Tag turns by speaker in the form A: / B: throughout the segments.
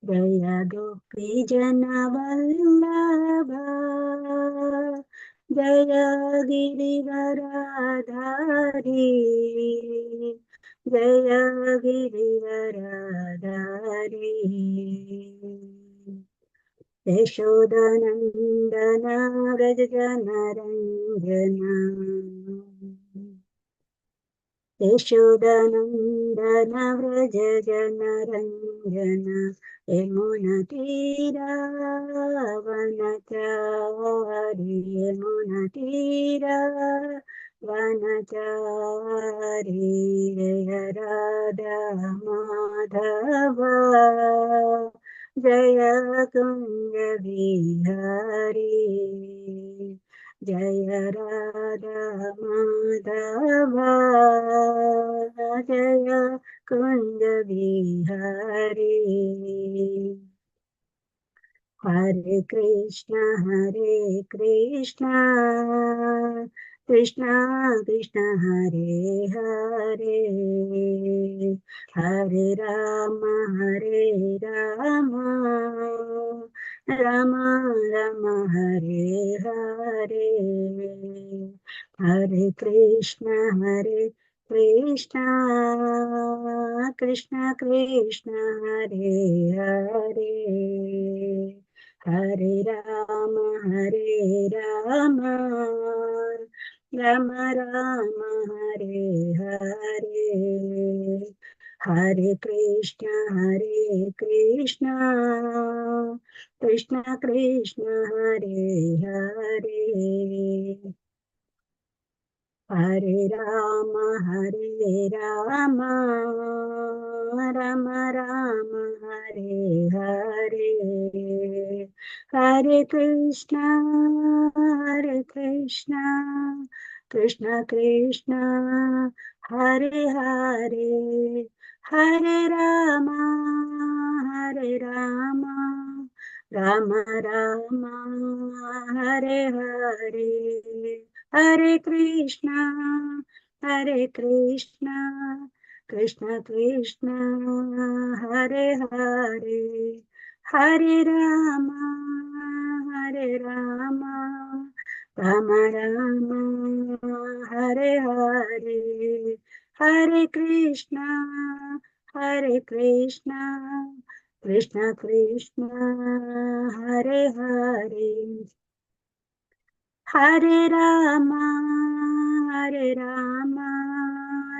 A: जय गोपी जन वल्लभ जय गिरिवरधारी जय गिरिवरधारी यशोदनन्दन व्रज जनरञ्जन यशोदनन्दन व्रज जनरञ्जन यमुनतीरावनचारि यमुनतीरावनचारि जय राधा माधव जय कुञ्ज बिहारी जय राधा माधव जय कुञ्ज बिहारी हरे कृष्ण कृष्ण कृष्ण हरे हरे हरे राम राम राम हरे हरे हरे कृष्ण कृष्ण कृष्ण कृष्ण हरे हरे हरे राम राम राम हरे हरे हरे कृष्ण कृष्ण कृष्ण हरे हरे हरे राम राम राम हरे हरे हरे कृष्ण कृष्ण कृष्ण हरे हरे हरे राम राम राम हरे हरे हरे कृष्ण कृष्ण कृष्ण हरे हरे हरे राम राम राम हरे हरे हरे कृष्ण कृष्ण कृष्ण हरे हरे हरे राम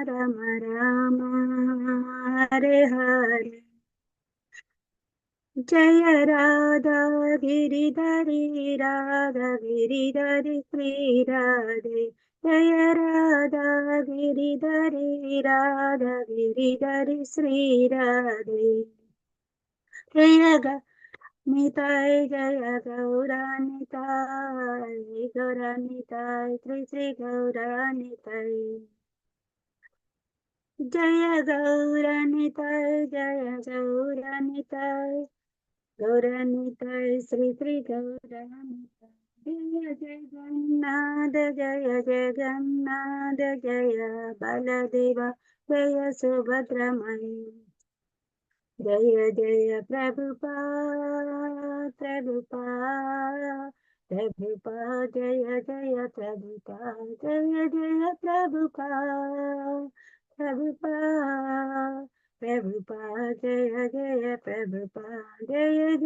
A: राम राम हरे हरे जय राधा गिरिधरी श्री राधे जय राधा गिरिधरी श्री राधे जय निताय जय गौरानिताय श्री गौरानिताय जय गौरानिताय गौरानिताय श्री गौरानिताय जय जगन्नाथ जय बलदेव जय सुभद्रमणि जय जय प्रभुपाद जय जय प्रभुपाद जय जय प्रभुपाद जय जय प्रभुपाद जय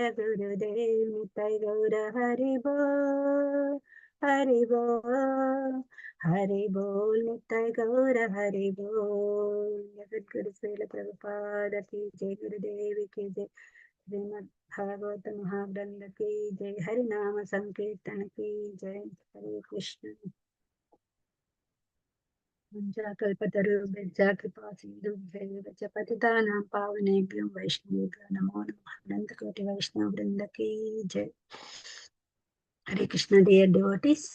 A: जय गुरुदेव निताय गौर हरि बोल निताय गौर हरि बोल जगद्गुरु श्रील प्रभुपाद की जय गुरुदेव की जय श्रीमद् भागवत महाग्रंथ की जय हरि नाम संकीर्तन की जय हरे कृष्ण कल्पतरुभ्यश्च कृपासिन्धुभ्यैव च पतितानां पावनेभ्यो वैष्णवेभ्यो नमो नमः अनन्तकोटि वैष्णव वृंद की जय हरे Krishna dear devotees.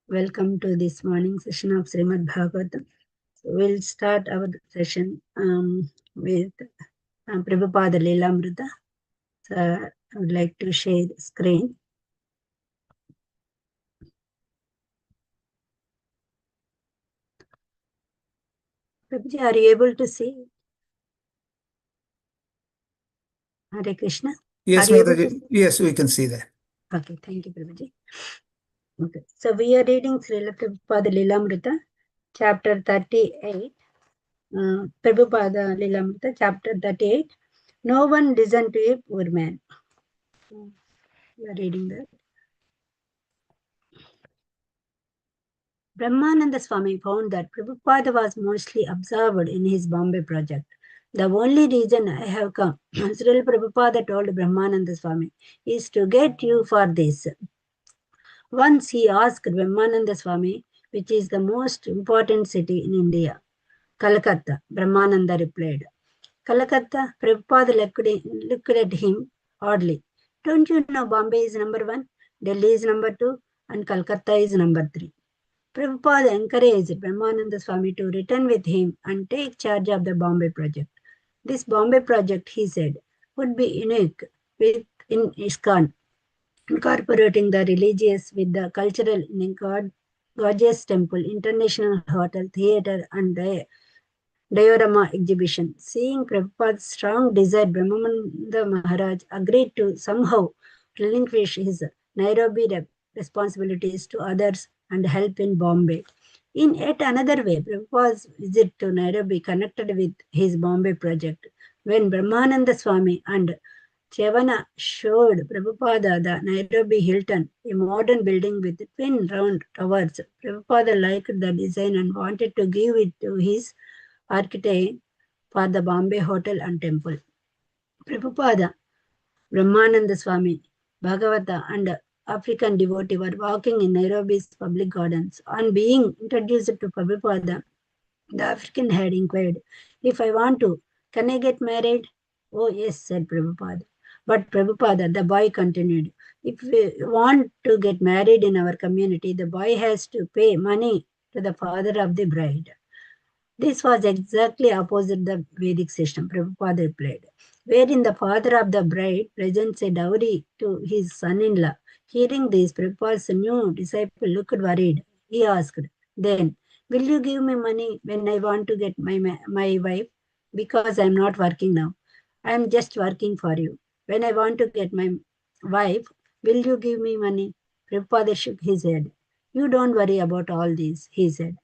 A: Welcome to this morning session of Srimad Bhagavatam. So we'll start our session with Prabhupada Leelamrita. So I would like to share the screen. Prabhuji, are you able to see? Hare Krishna.
B: Yes,
A: are you able to
B: Mataji.
A: see?
B: Yes, we can see that.
A: Okay, thank you, Prabhuji. Okay, so we are reading Srila Prabhupada Lilamrita, chapter 38. Prabhupada Lilamrita, chapter 38. No one listened to a poor man. We are reading that. Brahmananda Swami found that Prabhupada was mostly absorbed in his Bombay project. The only reason I have come, Srila Prabhupada told Brahmananda Swami, is to get you for this. Once he asked Brahmananda Swami, which is the most important city in India? Calcutta, Brahmananda replied. Calcutta, Prabhupada looked at him oddly. Don't you know Bombay is number 1, Delhi is number 2, and Calcutta is number 3? Prabhupada encouraged Brahmananda Swami to return with him and take charge of the Bombay project. This Bombay project, he said, would be unique in ISKCON, incorporating the religious with the cultural in a gorgeous temple, international hotel, theater, and diorama exhibition. Seeing Prabhupada's strong desire, Brahmananda Maharaj agreed to somehow relinquish his Nairobi responsibilities to others and help in Bombay. In yet another way, Prabhupada's visit to Nairobi connected with his Bombay project. When Brahmananda Swami and Chavana showed Prabhupada the Nairobi Hilton, a modern building with twin round towers. Prabhupada liked the design and wanted to give it to his architect for the Bombay Hotel and Temple. Prabhupada, Brahmananda Swami, Bhagavata, and African devotee were walking in Nairobi's public gardens. On being introduced to Prabhupada, the African had inquired, if I want to, can I get married? Oh, yes, said Prabhupada. But Prabhupada, the boy continued, if we want to get married in our community, the boy has to pay money to the father of the bride. This was exactly opposite the Vedic system, Prabhupada replied, wherein the father of the bride presents a dowry to his son-in-law. Hearing this, Prabhupada's new disciple looked worried. He asked, then, will you give me money when I want to get my wife? Because I am not working now. I am just working for you. When I want to get my wife, will you give me money? Prabhupada shook his head. You don't worry about all this, he said.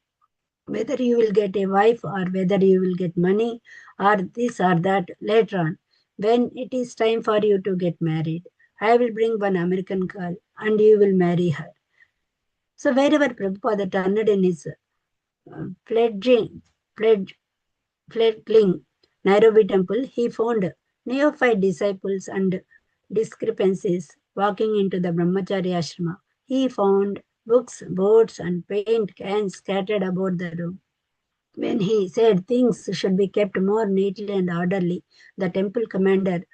A: Whether you will get a wife or whether you will get money or this or that later on, when it is time for you to get married, I will bring one American girl and you will marry her. So wherever Prabhupada turned in his fledgling, fledg, fledgling Nairobi temple, he found neophyte disciples and discrepancies walking into the Brahmacharya ashrama. He found books, boards, and paint cans scattered about the room. When he said things should be kept more neatly and orderly, the temple commander,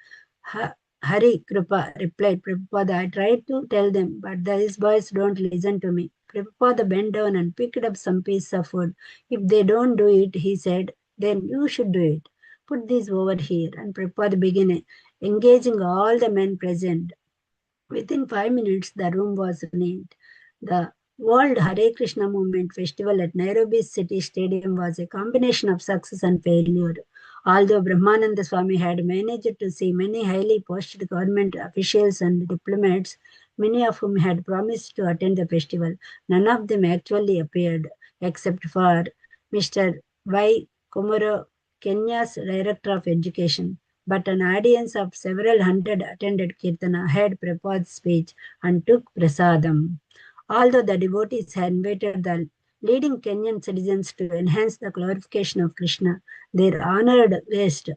A: Hari Kripa, replied, Prabhupada, I tried to tell them, but these boys don't listen to me. Prabhupada bent down and picked up some piece of food. If they don't do it, he said, then you should do it. Put this over here. And Prabhupada began engaging all the men present. Within 5 minutes, the room was neat. The World Hare Krishna Movement Festival at Nairobi City Stadium was a combination of success and failure. Although Brahmananda Swami had managed to see many highly posted government officials and diplomats, many of whom had promised to attend the festival, none of them actually appeared, except for Mr. Y. Kumaro, Kenya's Director of Education. But an audience of several hundred attended Kirtana, heard Prabhupada's speech, and took prasadam. Although the devotees had invited the leading Kenyan citizens to enhance the glorification of Krishna, their honored guest,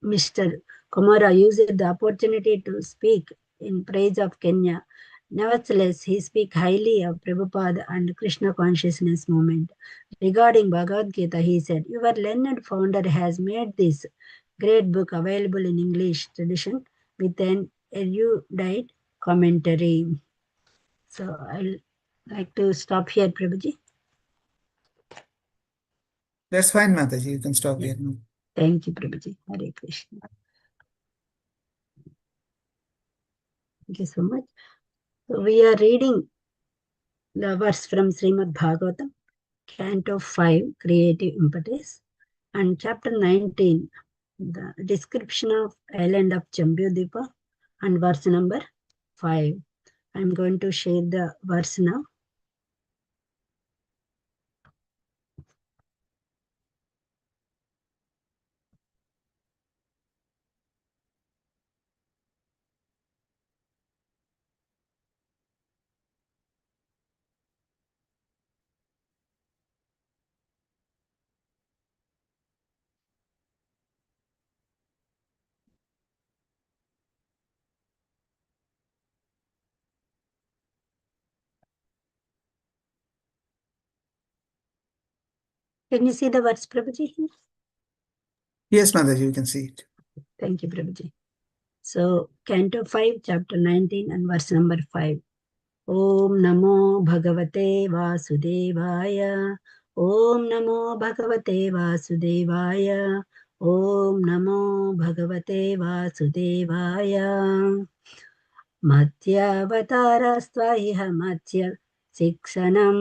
A: Mr. Komara, used the opportunity to speak in praise of Kenya. Nevertheless, he speaks highly of Prabhupada and Krishna consciousness movement. Regarding Bhagavad Gita, he said, your learned founder has made this great book available in English tradition with an erudite commentary. So I'll like to stop here, Prabhuji.
B: That's fine, Mataji. You can stop here.
A: Thank you, Prabhuji. Hare Krishna. Thank you so much. So we are reading the verse from Srimad Bhagavatam, Canto 5, Creative Impetus. And chapter 19, the description of island of Jambudvipa, and verse number 5. I'm going to share the verse now. Can you see the verse, Prabhuji? Here?
B: Yes, Mataji, you can see it.
A: Thank you, Prabhuji. So, Canto 5, chapter 19, and verse number 5. Om Namo Bhagavate Vasudevaya. Om Namo Bhagavate Vasudevaya. Om Namo Bhagavate Vasudevaya. Madhyavatarasva iha madhya शिक्षणं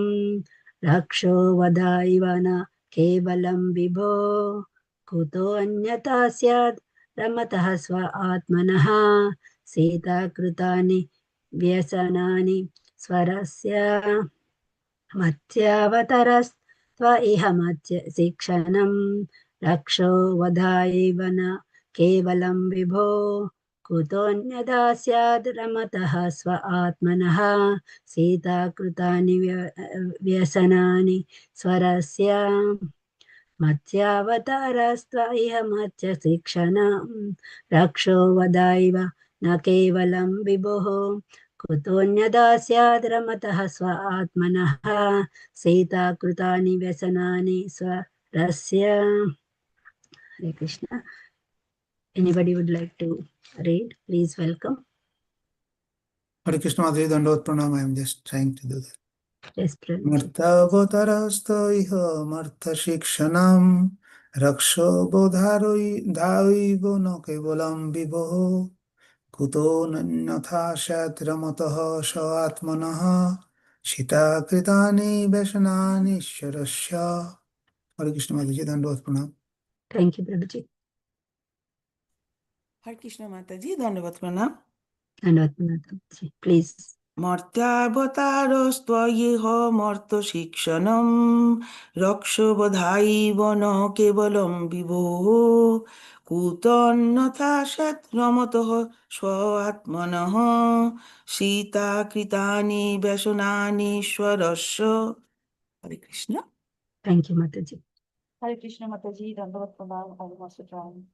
A: रक्षो वदाइव न केवलं विभो कुतो अन्यथा स्यात् रमतः स्व आत्मनः सीताकृतानि व्यसनानि स्वरस्य मत्स्यावतरस्त्व इह मत्स्य शिक्षणं रक्षो वधायैव न केवलं विभो कुतोऽन्यथा स्याद् रमतः स्व आत्मनः सीताकृतानि व्यसनानि स्वरस्य मत्स्यावतारस्त्व इह मत्स्य शिक्षणं रक्षो वदाइव न केवलं विभुः कुतोऽन्यथा स्याद् रमतः स्व आत्मनः सीताकृतानि व्यसनानि स्वरस्य. Hare Krishna. Anybody would like to read? Please welcome.
B: Hare Krishna, Mataji, Dandavata Pranam. I am just trying to do that.
A: Yes, Prabhuji.
B: Martavotarasto iha martha shikshanam raksho bodhaivo no kevalam vivoho kuto nanyatha shatramato shatmanaha shita kritani veshanani sharasya. Hare Krishna, Mataji, Dandavata Pranam.
A: Thank you, Prabhuji.
C: Hare Krishna Mataji, Dandavat Pranam.
A: Dandavad Prabhuji. Please.
C: Martyavatarostvo marto shikshanam raksho bodhaiva no kevalam vivoho kutannatha shatramato swatmanaha sita kritani vyashanani swarasya. Hare Krishna.
A: Thank you, Mataji.
D: Hare Krishna Mataji, Dandavat Pranam, I am also trying.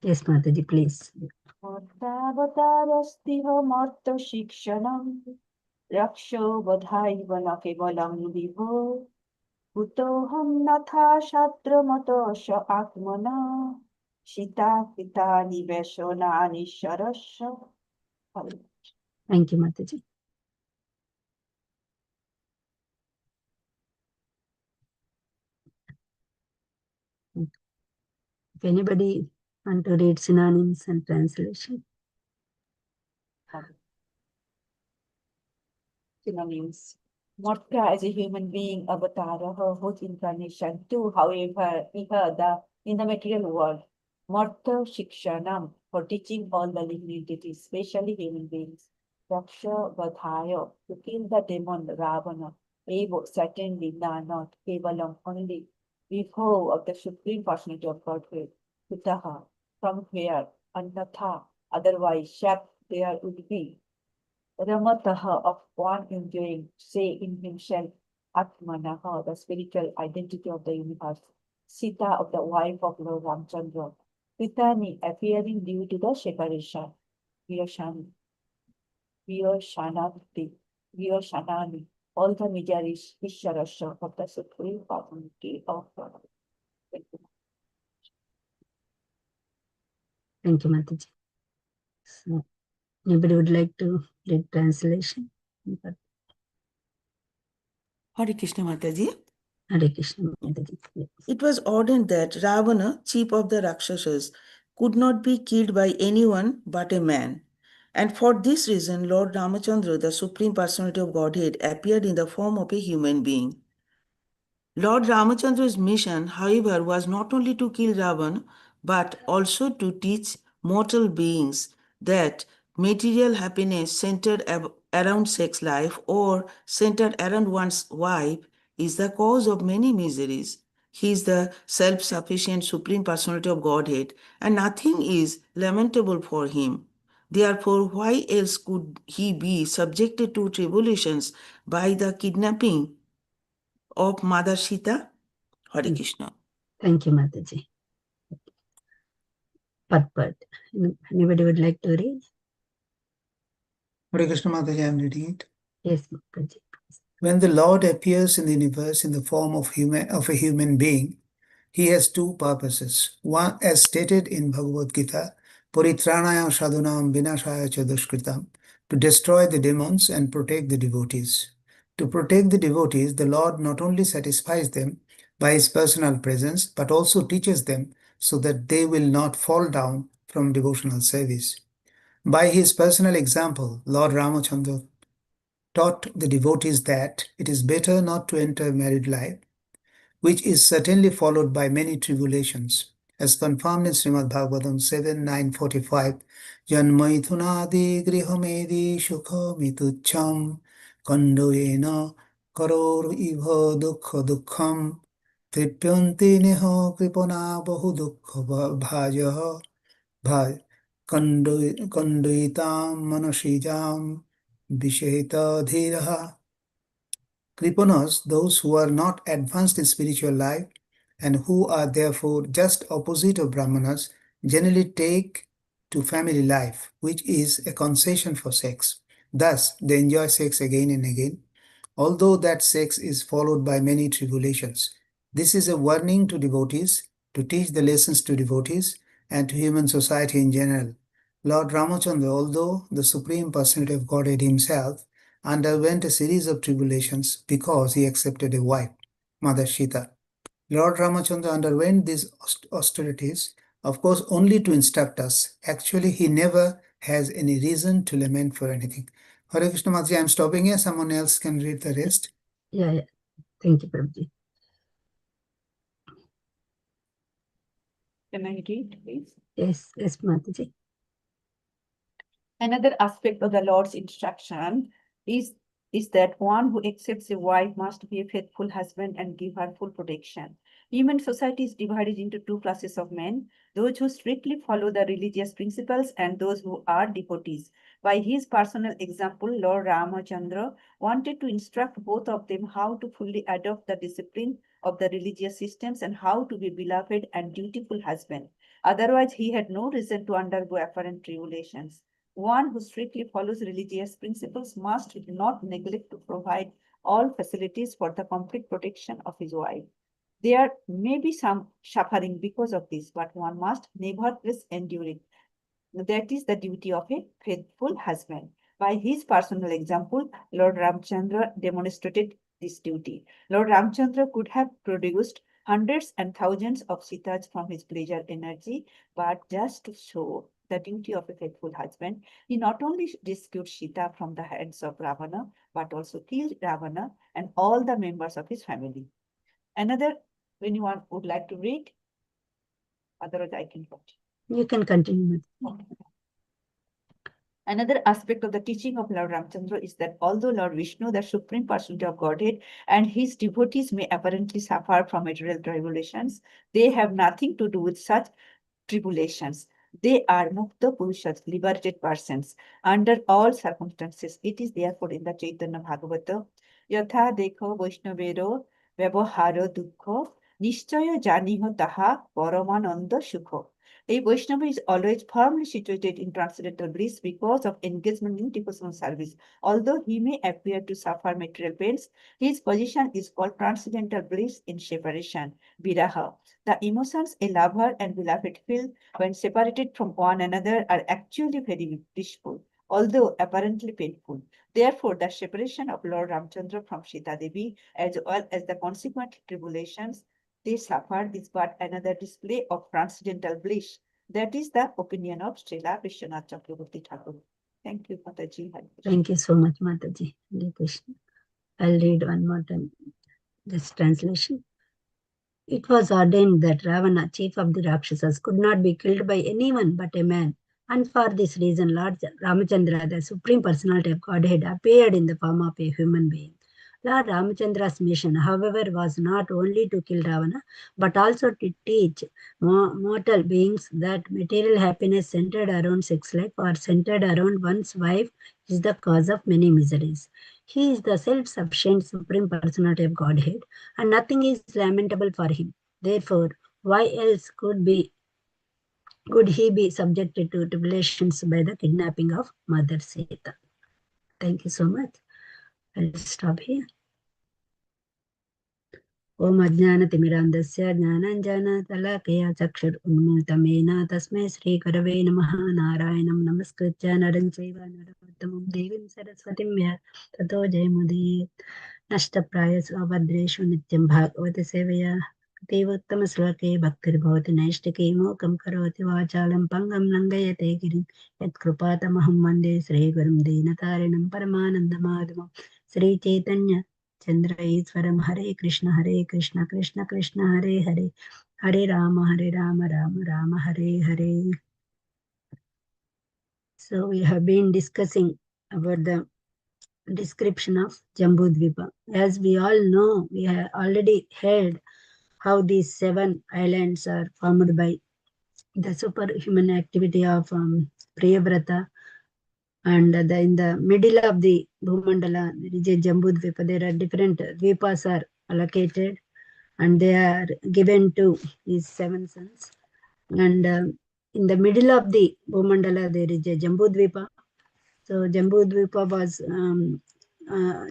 A: Yes, Mataji, please.
D: Martavatarostiho marto shikshanam raksho bodhaiva na kevalam vivo kutoham natha shatramato sha atmana shita pita niveshonani sharasya. Hare
A: Thank you, Mataji. If anybody want to read synonyms and translation.
D: Synonyms. Morta as a human being, avatar, her whose incarnation. Two, however, in the material world. Morta Shikshanam, for teaching all the living entities, especially human beings. Raksha Vadhaya, to kill the demon Ravana. Evo, certainly, not Kevalam, only. Vibho of the Supreme Personality of Godhead. Kutaha, from where, Annatha, otherwise, Shat, there would be. Ramataha, of one enjoying, say in himself, Atmanaha, the spiritual identity of the universe. Sita, of the wife of Lord Ramchandra. Pitani, appearing due to the separation. Vyashani, Vyashanati, Vyashanani, all the miseries, Isharasha, of the supreme personality of God. Thank you.
A: Thank you, Mataji. So, anybody would like to read translation?
C: Hare Krishna Mataji.
A: Hare Krishna, Mataji. Yes.
C: It was ordained that Ravana, chief of the Rakshasas, could not be killed by anyone but a man. And for this reason, Lord Ramachandra, the Supreme Personality of Godhead, appeared in the form of a human being. Lord Ramachandra's mission, however, was not only to kill Ravan, but also to teach mortal beings that material happiness centered around sex life or centered around one's wife is the cause of many miseries. He is the self sufficient Supreme Personality of Godhead, and nothing is lamentable for him. Therefore, why else could he be subjected to tribulations by the kidnapping of Mother Sita? Hare
A: Mm.
C: Krishna.
A: Thank you, Mataji. Purport. Anybody would like to read?
B: Hare Krishna Mataji, I am reading it.
A: Yes, Mataji.
B: When the Lord appears in the universe in the form of a human being, he has two purposes. One, as stated in Bhagavad Gita, Paritranaya sadhunam vinashaya cha dushkritam, to destroy the demons and protect the devotees. To protect the devotees, the Lord not only satisfies them by his personal presence, but also teaches them so that they will not fall down from devotional service. By his personal example, Lord Ramachandra taught the devotees that it is better not to enter married life, which is certainly followed by many tribulations, as confirmed in Srimad Bhagavatam 7:9-45. Janmaithunadi grihamedi sukhamitucham kandoyena karor iva dukha dukham tripyanti neha kripana bahu dukha bhajah bhaj kandoitam manashijam visheta dhiraha. Kripanas, those who are not advanced in spiritual life and who are therefore just opposite of Brahmanas, generally take to family life, which is a concession for sex. Thus, they enjoy sex again and again, although that sex is followed by many tribulations. This is a warning to devotees, to teach the lessons to devotees and to human society in general. Lord Ramachandra, although the Supreme Personality of Godhead himself, underwent a series of tribulations because he accepted a wife, Mother Sita. Lord Ramachandra underwent these austerities, of course, only to instruct us. Actually, he never has any reason to lament for anything. Hare Krishna Mataji, I am stopping here. Someone else can read the rest.
A: Yeah. Thank you, Prabhuji.
D: Can I read, please?
A: Yes, Mataji.
D: Another aspect of the Lord's instruction is that one who accepts a wife must be a faithful husband and give her full protection. Human society is divided into two classes of men, those who strictly follow the religious principles and those who are devotees. By his personal example, Lord Ramachandra wanted to instruct both of them how to fully adopt the discipline of the religious systems and how to be beloved and dutiful husband. Otherwise, he had no reason to undergo apparent tribulations. One who strictly follows religious principles must not neglect to provide all facilities for the complete protection of his wife. There may be some suffering because of this, but one must nevertheless endure it. That is the duty of a faithful husband. By his personal example, Lord Ramchandra demonstrated this duty. Lord Ramchandra could have produced hundreds and thousands of sitas from his pleasure energy, but just to show the duty of a faithful husband, he not only rescued Sita from the hands of Ravana, but also killed Ravana and all the members of his family. Another, anyone would like to read? Otherwise, I can continue.
A: You can continue, Mataji.
D: Another aspect of the teaching of Lord Ramchandra is that although Lord Vishnu, the Supreme Personality of Godhead, and his devotees may apparently suffer from material tribulations, they have nothing to do with such tribulations. They are Mukta Purushas, liberated persons, under all circumstances. It is therefore in the Chaitanya Bhagavata, Yatha Dekho Vaishnavero Vyavaharo Dukho, Nishchaya Janiho Taha Paramananda Sukho. A Vaishnava is always firmly situated in transcendental bliss because of engagement in devotional service. Although he may appear to suffer material pains, his position is called transcendental bliss in separation, viraha. The emotions a lover and beloved feel when separated from one another are actually very blissful, although apparently painful. Therefore, the separation of Lord Ramchandra from Sita Devi, as well as the consequent tribulations they suffered, is but another display of transcendental bliss. That is the opinion of Srila Vishwanath Chakraborty Thakur. Thank you, Mataji.
A: Thank you so much, Mataji. Hare Krishna. I'll read one more time. This translation. It was ordained that Ravana, chief of the Rakshasas, could not be killed by anyone but a man. And for this reason, Lord Ramachandra, the Supreme Personality of Godhead, appeared in the form of a human being. Lord Ramachandra's mission, however, was not only to kill Ravana, but also to teach mortal beings that material happiness centered around sex life or centered around one's wife is the cause of many miseries. He is the self-sufficient Supreme Personality of Godhead, and nothing is lamentable for him. Therefore, why else could he be subjected to tribulations by the kidnapping of Mother Sita? Thank you so much. I'll stop here. Om Ajnanatimirandasya Jnananjana Chakshur Unmultamena Tasmai Sri Karave Namaha Narayanam Namaskritya Naram Chaiva Narottamam Devim Saraswatim Vyas Tato Jayamudiyet Nashtaprayas Avadreshu Nityam Bhagavati Sevaya Devottama Slake Bhaktiribhavati Naishtiki Mokam Karoti Vachalam Pangam Langayate Girim Yat Krupatamaham Vande Sri Gurum Dinatarinam Paramanandamadhamam Sri Chaitanya Chandra Iswaram Hare Krishna Krishna Krishna Hare Hare Hare Rama Rama Hare Hare. So we have been discussing about the description of Jambudvipa. As we all know, we have already heard how these 7 islands are formed by the superhuman activity of Priyavrata. And in the middle of the Bhumandala, there is a Jambudvipa. There are different dvipas are allocated, and they are given to his 7 sons. And in the middle of the Bhumandala, there is a Jambudvipa. So Jambudvipa was,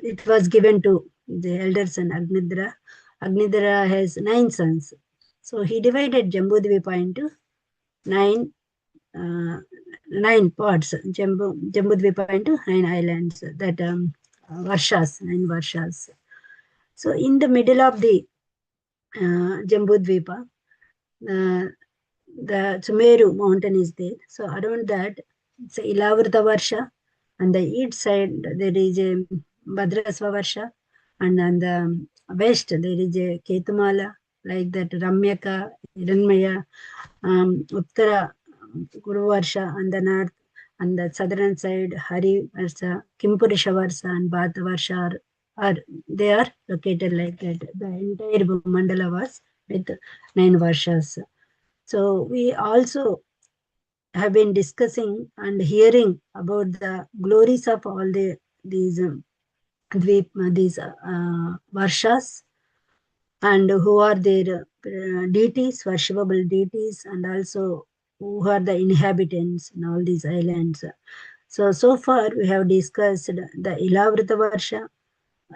A: it was given to the elder son Agnidra. Agnidra has 9 sons. So he divided Jambudvipa into 9 parts. Jambudvipa into 9 islands, that Varshas, 9 Varshas. So in the middle of the Jambudvipa, the Sumeru mountain is there. So around that, it's a Ilavrita Varsha. On the east side, there is a Bhadrasva Varsha. And on the west, there is a Ketumala, like that Ramyaka, Hiranmaya, Uttara Guru Varsha on the north. On the southern side, Hari Varsha, Kimpurisha Varsha, and Bhatha Varsha they are located like that. The entire Mandala was with 9 Varshas. So we also have been discussing and hearing about the glories of all these Varshas, and who are their deities, worshipable deities, and also who are the inhabitants in all these islands. So far we have discussed the Ilavrita Varsha,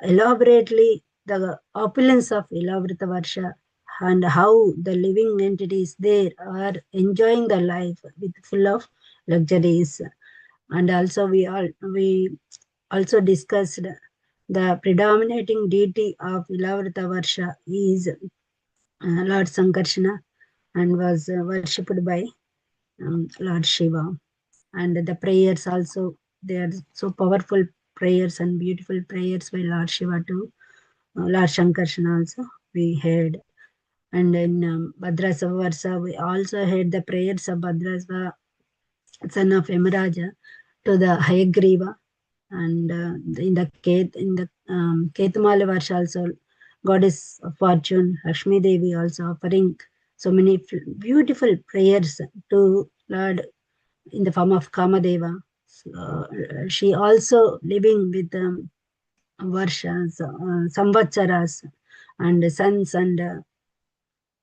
A: elaborately the opulence of Ilavrita Varsha, and how the living entities there are enjoying the life with full of luxuries. And also we also discussed the predominating deity of Ilavrita Varsha is Lord Sankarshana, and was worshipped by Lord Shiva. And the prayers also, they are so powerful prayers and beautiful prayers by Lord Shiva too. Lord Sankarshana also we heard. And in Bhadrasva Varsha, we also heard the prayers of Bhadrasva, son of Yamaraja, to the Hayagriva. And in the Ketumala Varsha also, goddess of fortune, Lakshmi Devi, also offering so many beautiful prayers to Lord in the form of Kamadeva. So, she also living with Varshas, Samvatsaras, and sons of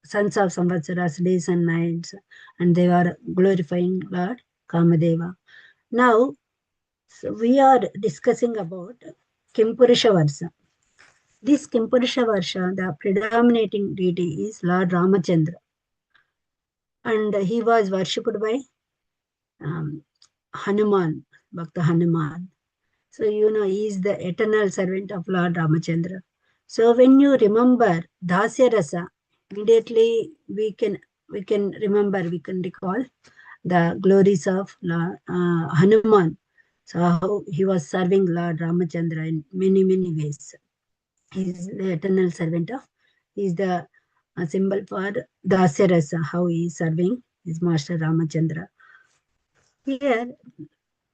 A: Samvatsaras, days and nights, and they were glorifying Lord Kamadeva. Now, so we are discussing about Kimpurisha Varsha. This Kimpurisha Varsha, the predominating deity is Lord Ramachandra, and he was worshipped by Hanuman, Bhakta Hanuman. So you know he is the eternal servant of Lord Ramachandra. So when you remember Dasya Rasa, immediately we can remember, we can recall the glories of Hanuman. So how he was serving Lord Ramachandra in many ways. He is the eternal servant of. He is the symbol for Dasya how he is serving his master Ramachandra. Here,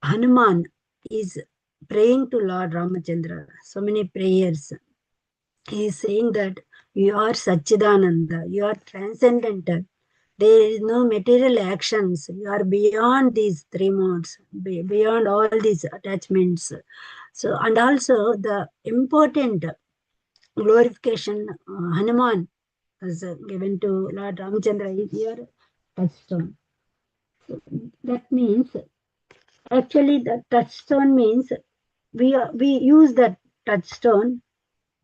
A: Hanuman is praying to Lord Ramachandra. So many prayers. He is saying that you are Satchidananda, you are transcendental. There is no material actions. You are beyond these three modes, beyond all these attachments. So, and also the important glorification Hanuman was given to Lord Ramachandra is here touchstone. So that means actually the touchstone means we use that touchstone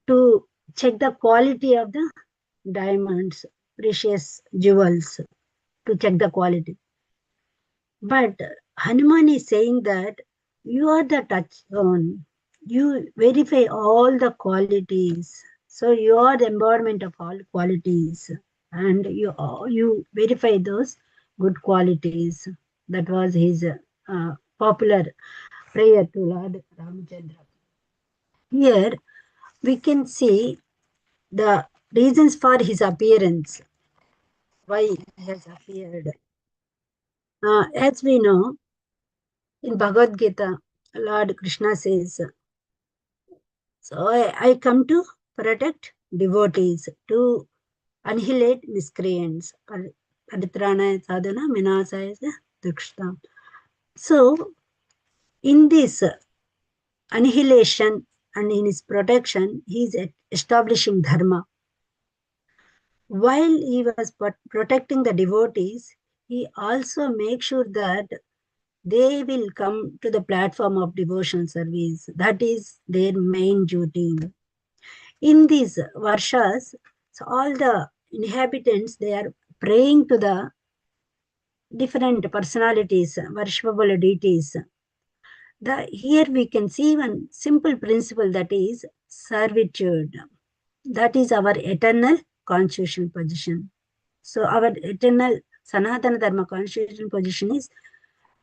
A: to check the quality of the diamonds, precious jewels, to check the quality. But Hanuman is saying that you are the touchstone. You verify all the qualities. So you are the embodiment of all qualities. And you verify those good qualities. That was his popular prayer to Lord Ramachandra. Here we can see the reasons for his appearance, why he has appeared. As we know, in Bhagavad Gita, Lord Krishna says, so I come to protect devotees, to annihilate miscreants. Paritrana sadhana minasaya dukshtam. So, in this annihilation and in his protection, he is establishing dharma. While he was protecting the devotees, he also makes sure that they will come to the platform of devotion service. That is their main duty. In these varshas, so all the inhabitants, they are praying to the different personalities, worshipable deities. Here we can see one simple principle, that is servitude. That is our eternal constitutional position. So our eternal Sanatana Dharma constitutional position is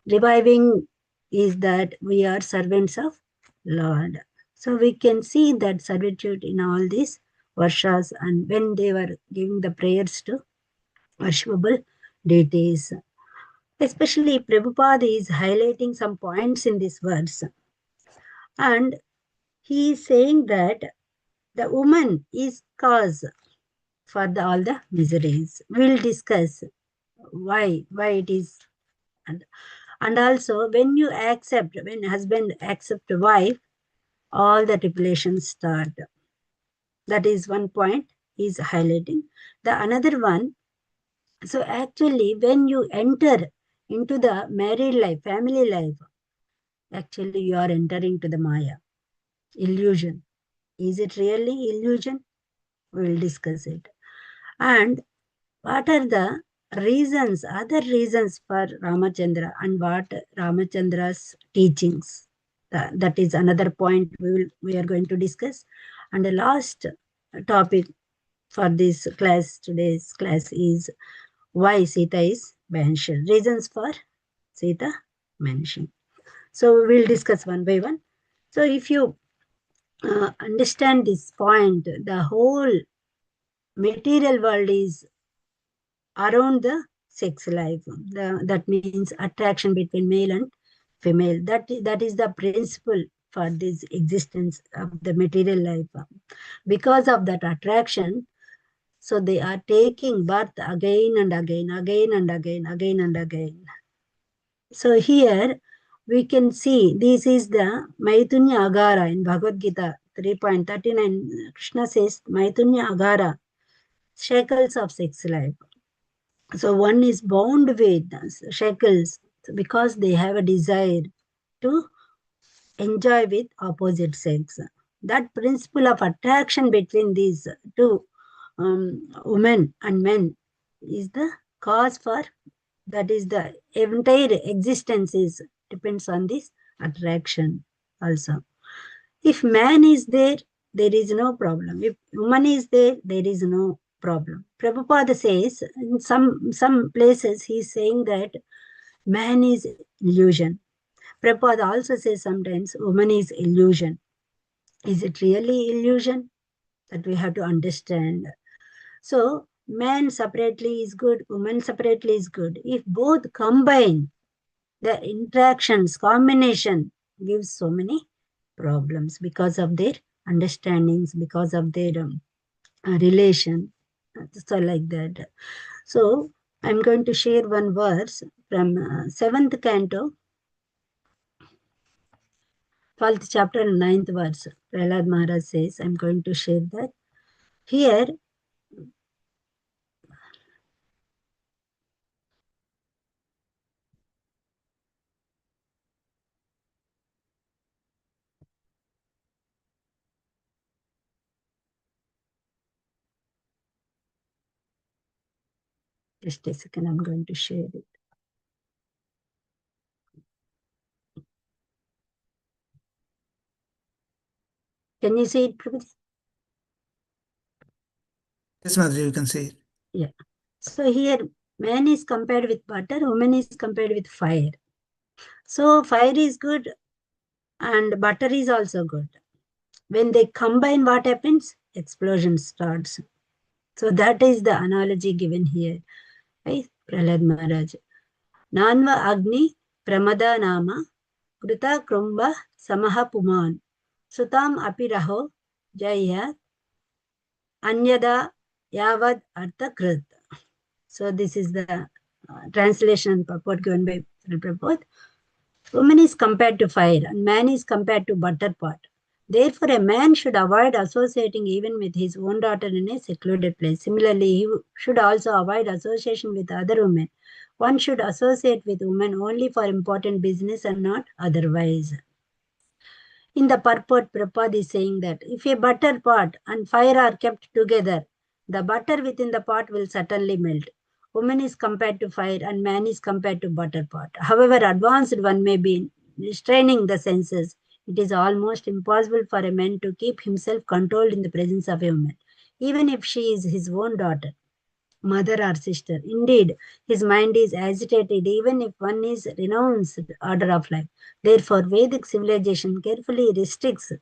A: reviving, is that we are servants of Lord. So we can see that servitude in all these varshas, and when they were giving the prayers to worshipable deities. Especially Prabhupada is highlighting some points in this verse. And he is saying that the woman is cause for all the miseries. We'll discuss why it is. And also when husband accept wife, all the tribulations start. That is one point he's highlighting. The another one, so actually when you enter into the married life, family life, actually you are entering to the Maya, illusion. Is it really illusion? We'll discuss it. And what are the reasons, other reasons for Ramachandra, and what Ramachandra's teachings? That is another point we are going to discuss. And the last topic for this class, today's class, is why Sita is banished. Reasons for Sita banishing. So we'll discuss one by one. So if you understand this point, the whole material world is around the sex life. That means attraction between male and female. That is the principle for this existence of the material life. Because of that attraction, so they are taking birth again and again, again and again, again and again. So here we can see this is the Maitunya Agara in Bhagavad Gita 3.39. Krishna says Maitunya Agara, shackles of sex life. So one is bound with shackles because they have a desire to enjoy with opposite sex. That principle of attraction between these two women and men is the cause for, that is the entire existence is depends on this attraction also. If man is there, there is no problem. If woman is there, there is no problem. Prabhupada says in some places he is saying that man is illusion. Prabhupada also says sometimes woman is illusion. Is it really illusion? that we have to understand. So man separately is good, woman separately is good. If both combine, the interactions, combination gives so many problems because of their understandings, because of their relation. So like that. So I'm going to share one verse from 7th canto, 12th chapter, 9th verse. Prahlad Maharaj says, I'm going to share that. Here, just a second, I'm going to share it. Can you see it, Prabhupada?
B: Yes, Mataji, you can see it.
A: Yeah. So here, man is compared with butter, woman is compared with fire. So fire is good and butter is also good. When they combine, what happens? Explosion starts. So that is the analogy given here by Prahlad Maharaj. Nanva Agni Pramada Nama Krita Krumba Samaha Puman Sutam Apiraho Jaya Anyada Yavad Artha Krit. So this is the translation purport given by Prabhupada. Woman is compared to fire and man is compared to butter pot. Therefore, a man should avoid associating even with his own daughter in a secluded place. Similarly, he should also avoid association with other women. One should associate with women only for important business and not otherwise. In the purport, Prabhupada is saying that if a butter pot and fire are kept together, the butter within the pot will certainly melt. Woman is compared to fire and man is compared to butter pot. However advanced one may be in restraining the senses, it is almost impossible for a man to keep himself controlled in the presence of a woman, even if she is his own daughter, mother or sister. Indeed, his mind is agitated even if one is renounced order of life. Therefore, Vedic civilization carefully restricts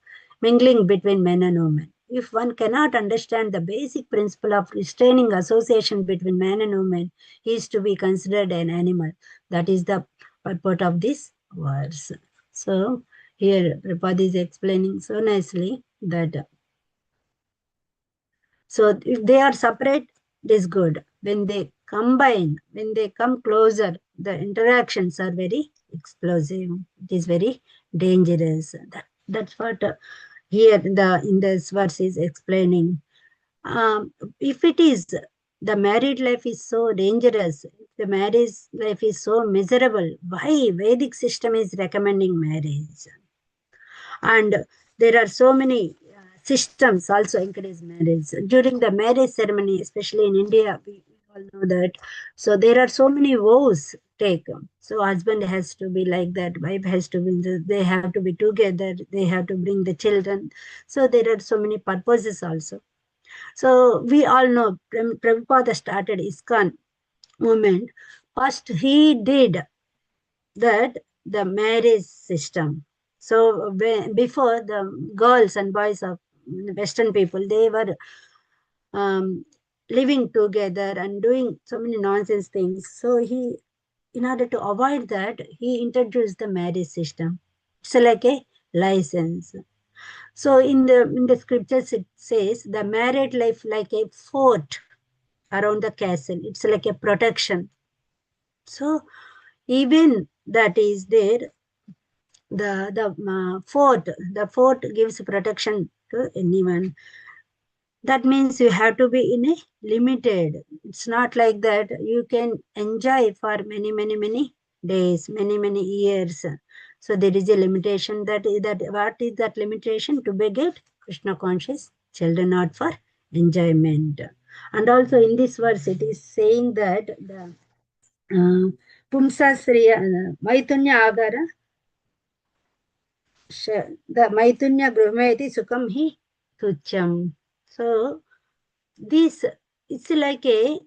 A: mingling between men and women. If one cannot understand the basic principle of restraining association between man and woman, he is to be considered an animal. That is the purport of this verse. So, here Prabhupada is explaining so nicely that so if they are separate, it is good. When they combine, when they come closer, the interactions are very explosive. It is very dangerous. That's what here in this verse is explaining. If it is the married life is so dangerous, the marriage life is so miserable, why Vedic system is recommending marriage? And there are so many systems also encourage marriage. During the marriage ceremony, especially in India, we all know that. So there are so many vows taken. So husband has to be like that, wife has to be, they have to be together, they have to bring the children. So there are so many purposes also. So we all know Prabhupada started ISKCON movement. First he did that the marriage system. So before, the girls and boys of Western people, they were living together and doing so many nonsense things. So he, in order to avoid that, he introduced the marriage system. It's like a license. So in the scriptures it says the married life like a fort around the castle. It's like a protection. So even that is there, the fort gives protection to anyone. That means you have to be in a limited. It's not like that you can enjoy for many days, many years. So there is a limitation. That what is that limitation? To beget Krishna conscious children, not for enjoyment. And also in this verse it is saying that the Pumsa Sriya Maitunya Agara the Maitunya Brahmeti Sukham hi Tucham. So this, it's like a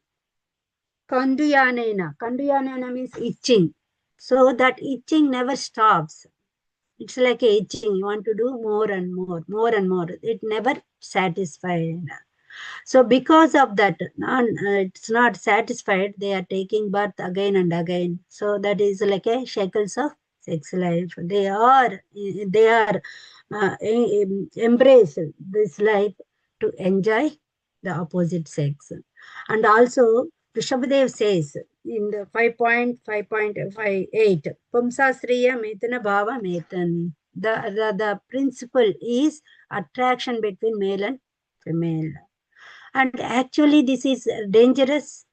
A: Kanduyanena. Kanduyanena means itching. So that itching never stops. It's like itching. You want to do more and more, more and more. It never satisfied. So because of that, it's not satisfied. They are taking birth again and again. So that is like a shackles of sex life. They are embrace this life to enjoy the opposite sex. And also, Rishabhadev says in the 5.5.58, Pumsasriya Metana Bhava Metan. The principle is attraction between male and female. And actually, this is dangerous.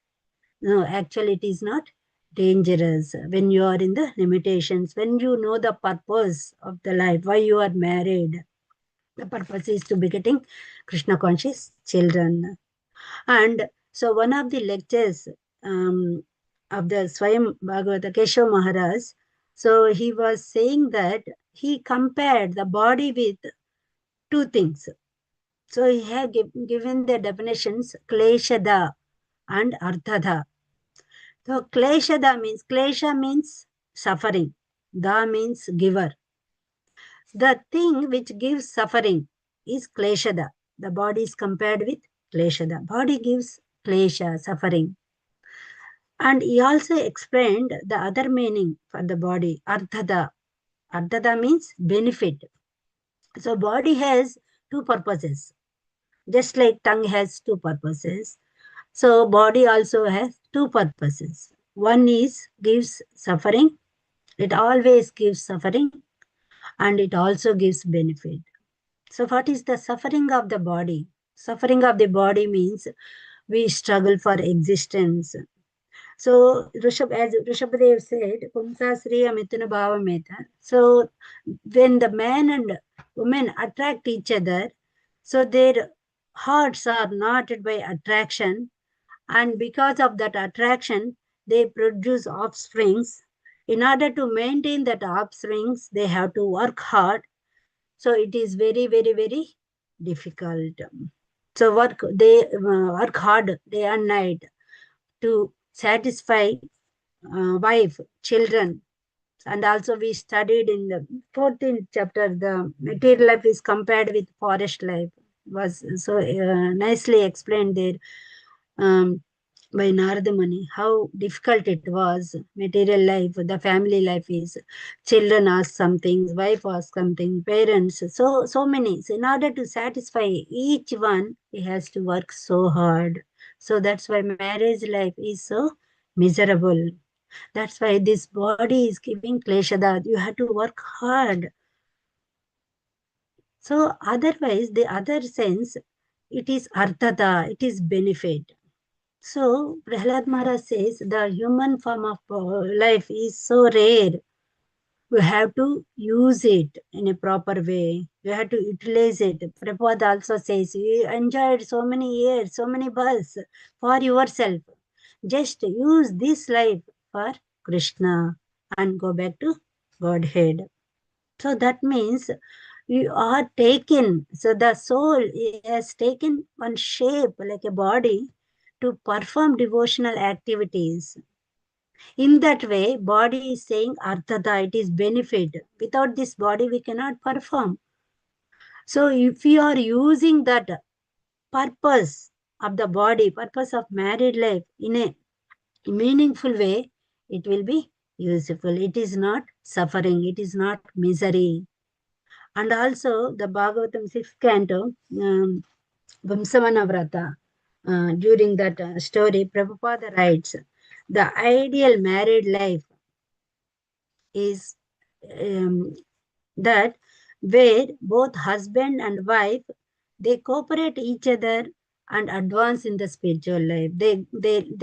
A: No, actually, it is not dangerous when you are in the limitations, when you know the purpose of the life, why you are married. The purpose is to be getting Krishna conscious children. And so, one of the lectures of the Swayam Bhagavata Keshav Maharaj, so he was saying that he compared the body with two things. So he had given the definitions kleshada and arthada. So klesha means suffering. Da means giver. The thing which gives suffering is kleshada. The body is compared with kleshada. Body gives klesha, suffering. And he also explained the other meaning for the body, arthada. Arthada means benefit. So body has two purposes. Just like tongue has two purposes. So body also has two purposes. One is gives suffering. It always gives suffering and it also gives benefit. So what is the suffering of the body? Suffering of the body means we struggle for existence. So as Rishabhadev said, Pumsa Sriya Mithuna Bhava Meta. So when the man and woman attract each other, so their hearts are knotted by attraction, and because of that attraction, they produce offsprings. In order to maintain that offsprings, they have to work hard. So it is very, very, very difficult. So they work hard day and night to satisfy wife, children. And also we studied in the 14th chapter, the material life is compared with forest life. Was so nicely explained there by Narada Muni, how difficult it was. Material life, the family life is, children ask something, wife asks something, parents, so many. So in order to satisfy each one, he has to work so hard. So that's why marriage life is so miserable. That's why this body is giving kleshada. You have to work hard. So otherwise, the other sense, it is arthata, it is benefit. So Prahlad Maharaj says the human form of life is so rare. We have to use it in a proper way. We have to utilize it. Prabhupada also says, you enjoyed so many years, so many births for yourself. Just use this life for Krishna and go back to Godhead. So that means you are taken. So the soul has taken one shape like a body to perform devotional activities. In that way, body is saying arthata, it is benefit. Without this body, we cannot perform. So if you are using that purpose of the body, purpose of married life in a meaningful way, it will be useful. It is not suffering. It is not misery. And also the Bhagavatam 6th canto, Vamsavana Vrata, during that story, Prabhupada writes, the ideal married life is that where both husband and wife, they cooperate each other and advance in the spiritual life. They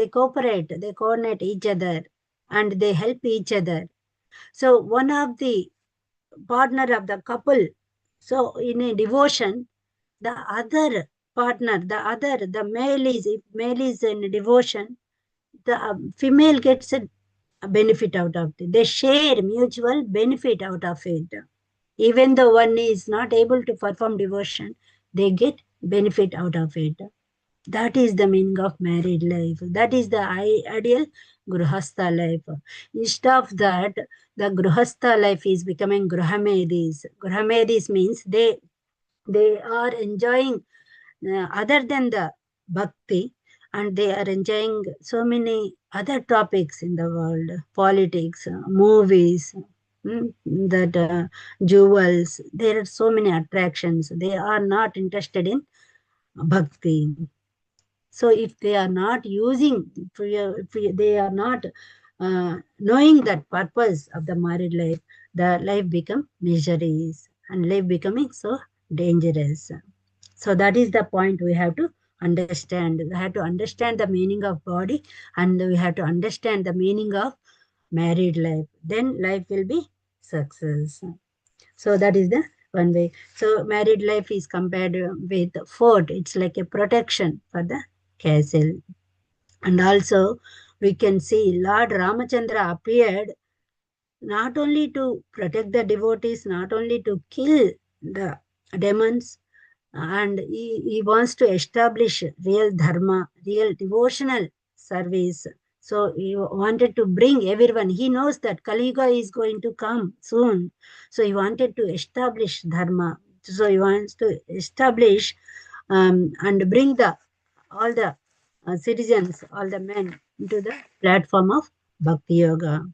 A: cooperate, they coordinate each other and they help each other. So one of the partner of the couple, so in a devotion, the other partner, the male is, if male is in devotion, the female gets a benefit out of it. They share mutual benefit out of it. Even though one is not able to perform devotion, they get benefit out of it. That is the meaning of married life. That is the ideal Gruhastha life. Instead of that, the Gruhastha life is becoming Gruhamedis. Gruhamedis means they are enjoying other than the bhakti, and they are enjoying so many other topics in the world, politics, movies, that jewels. There are so many attractions. They are not interested in bhakti. So if they are not using, they are not knowing that purpose of the married life, the life become miseries and life becoming so dangerous. So that is the point we have to understand. We have to understand the meaning of body, and we have to understand the meaning of married life. Then life will be success. So that is the one way. So married life is compared with fort. It's like a protection for the castle. And also we can see Lord Ramachandra appeared not only to protect the devotees, not only to kill the demons, and he wants to establish real dharma, real devotional service. So he wanted to bring everyone. He knows that Kali Yuga is going to come soon. So he wanted to establish dharma. So he wants to establish and bring the all the citizens, all the men into the platform of Bhakti Yoga.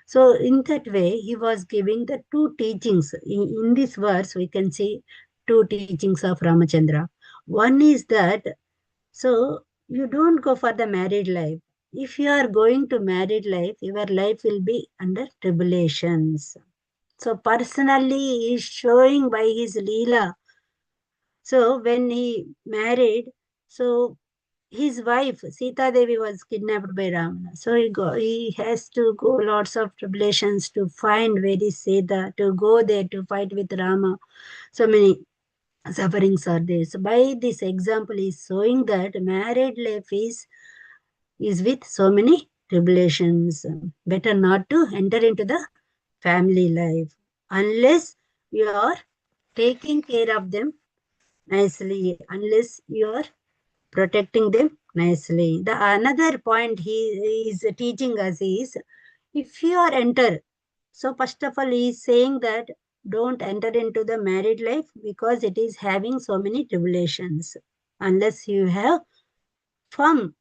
A: So in that way, he was giving the two teachings. In this verse, we can see two teachings of Ramachandra. One is that, so you don't go for the married life. If you are going to married life, your life will be under tribulations. So personally, he is showing by his Leela. So when he married, so his wife Sita Devi was kidnapped by Ravana. So he has to go lots of tribulations to find where is Sita, to go there to fight with Rama. So many sufferings are there. So by this example is showing that married life is with so many tribulations. Better not to enter into the family life unless you are taking care of them nicely, unless you are protecting them nicely. The another point he is teaching us is, if you are enter, so first of all he is saying that don't enter into the married life because it is having so many tribulations. Unless you have firmness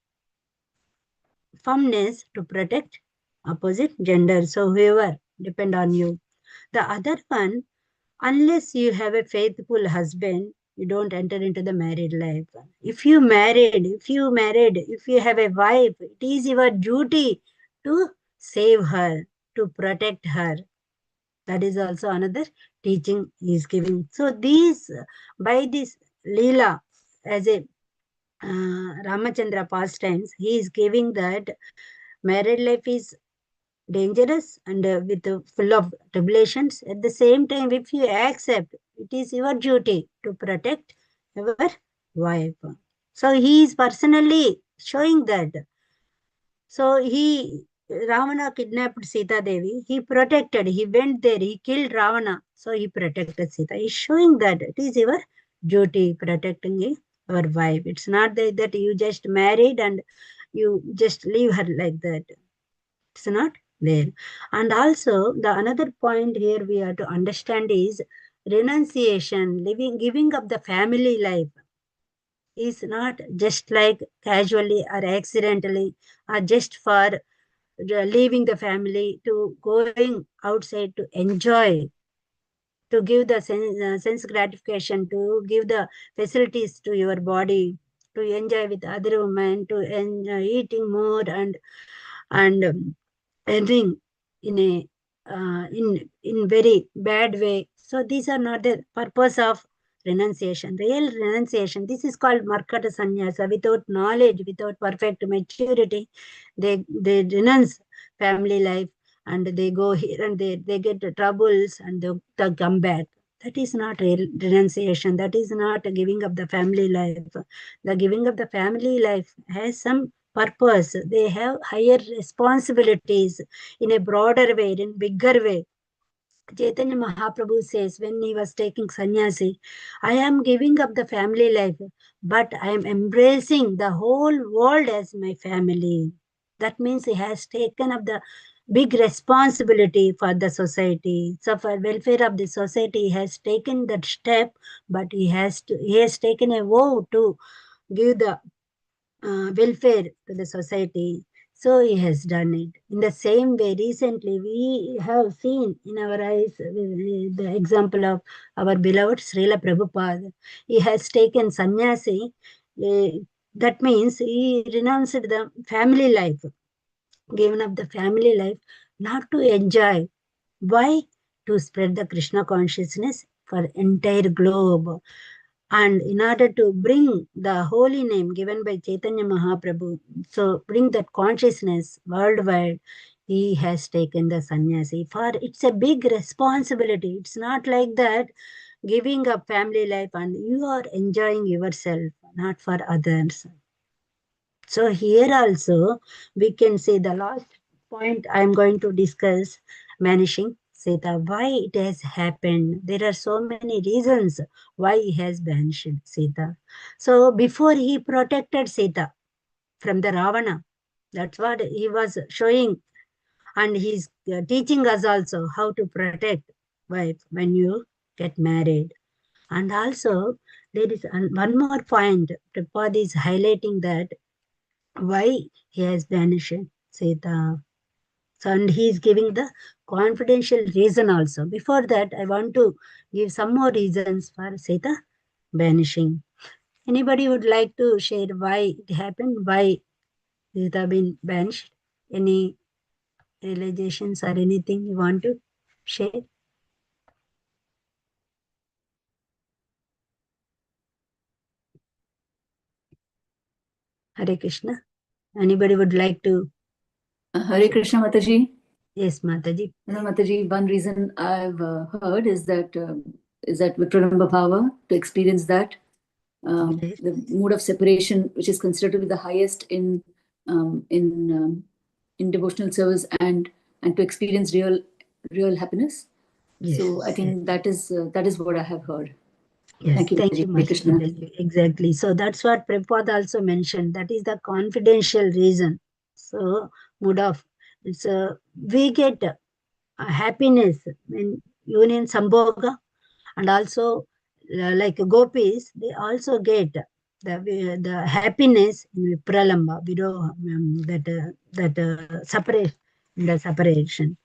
A: to protect opposite gender. So whoever depend on you. The other one, unless you have a faithful husband, you don't enter into the married life. If you married, if you have a wife, it is your duty to save her, to protect her. That is also another teaching he is giving. So these, by this Leela, as a Ramachandra pastimes, he is giving that married life is dangerous and with full of tribulations. At the same time, if you accept, it is your duty to protect your wife. So he is personally showing that. So Ravana kidnapped Sita Devi. He protected. He went there. He killed Ravana. So he protected Sita. He's showing that it is your duty protecting your wife. It's not that you just married and you just leave her like that. It's not there. And also the another point here we have to understand is renunciation, giving up the family life is not just like casually or accidentally or just for leaving the family to going outside to enjoy, to give the sense gratification, to give the facilities to your body, to enjoy with other women, to enjoy eating more and ending in a in very bad way. So these are not the purpose of renunciation. Real renunciation, this is called markata sannyasa. Without knowledge, without perfect maturity, they renounce family life and they go here and they get the troubles and they come back. That is not real renunciation. That is not a giving up the family life. The giving up the family life has some purpose. They have higher responsibilities in a broader way, in bigger way. Chaitanya Mahaprabhu says when he was taking sannyasi, I am giving up the family life, but I am embracing the whole world as my family. That means he has taken up the big responsibility for the society. So for welfare of the society, he has taken that step, but he has taken a vow to give the welfare to the society. So he has done it. In the same way, recently we have seen in our eyes the example of our beloved Srila Prabhupada. He has taken sannyasi. That means he renounced the family life, given up the family life, not to enjoy. Why? To spread the Krishna consciousness for entire globe. And in order to bring the holy name given by Chaitanya Mahaprabhu, so bring that consciousness worldwide, he has taken the sannyasi. For it's a big responsibility. It's not like that giving up family life and you are enjoying yourself, not for others. So here also we can say the last point I am going to discuss, vanishing Sita. Why it has happened? There are so many reasons why he has vanished Sita. So before he protected Sita from the Ravana, that's what he was showing, and he's teaching us also how to protect wife when you get married. And also there is one more point. Prabhupada is highlighting that why he has vanished Sita. So, and he is giving the confidential reason also. Before that, I want to give some more reasons for Sita vanishing. Anybody would like to share why it happened, why Sita been vanished? Any realizations or anything you want to share? Hare Krishna. Anybody would like to?
E: Hare Krishna, Mataji.
A: Yes, Mataji.
E: Mataji, one reason I've heard is that Vipralambha Bhava, to experience that,
A: Yes.
E: the mode of separation, which is considered to be the highest in devotional service, and to experience real happiness.
A: Yes.
E: So I think that is what I have heard.
A: Yes,
E: Thank you,
A: thank you,
E: Hare Krishna.
A: Mataji. Exactly. So that's what Prabhupada also mentioned. That is the confidential reason. So, mood of it's we get happiness in union sambhoga, and also like gopis, they also get the happiness in vipralamba, separate the separation.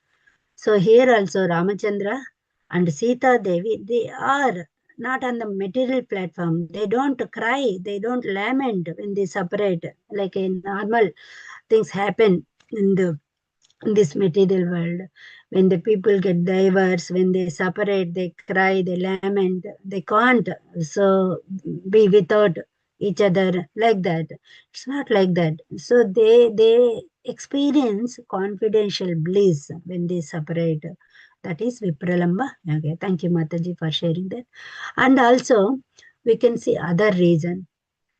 A: So here also Ramachandra and Sita Devi, they are not on the material platform. They don't cry, they don't lament when they separate, like a normal things happen in this material world. When the people get divorced, when they separate, they cry, they lament, they can't so be without each other like that. It's not like that. So they experience confidential bliss when they separate. That is Vipralamba. Okay, thank you, Mataji, for sharing that. And also, we can see other reason.